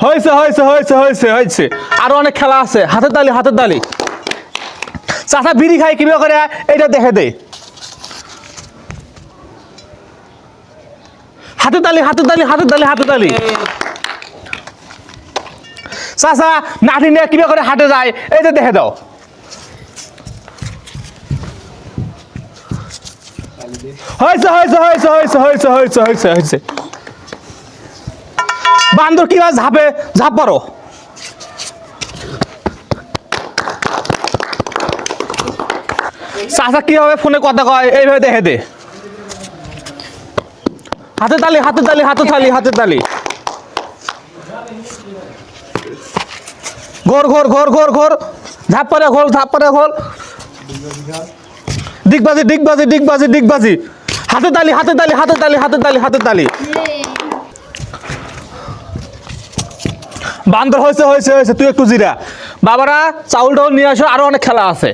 হয়েছে হয়েছে হয়েছে হয়েছে হয়েছে আরো অনেক খেলা আছে। হাতের তালি হাতের তালি। চাচা বিড়ি খাই কিভাবে করে এটা দেখে দে। হাতের তালি হাতের তালি হাতের তালি হাতের তালি। চাচা নাতি নিয়ে কিভাবে করে হাটে যায় এই যে দেখে দাও। হয়েছে হয়েছে হয়েছে হয়েছে হয়েছে হয়েছে হয়েছে হয়েছে। বান্দর কিভাবে ঝাঁপে ঝাঁপ পারো। চাচা কিভাবে ফোনে কথা কয় এইভাবে দেখে দে। হাতে তালি হাতে তালি হাতে তালি হাতে তালি। ঘোর ঘোর ঘোর ঘোর ঘোর ঝাঁপ পারে ঘোল ঝাঁপ পারে ঘোল। ডিগবাজি ডিগবাজি ডিগবাজি ডিগবাজি। হাতে তালি হাতে তালি হাতে তালি হাতে তালি হাতে তালি। বান্দর হয়েছে হয়েছে হয়েছে তুই একটু জিরা। বাবারা চাউল টাউল নিয়ে আসো আরো অনেক খেলা আছে।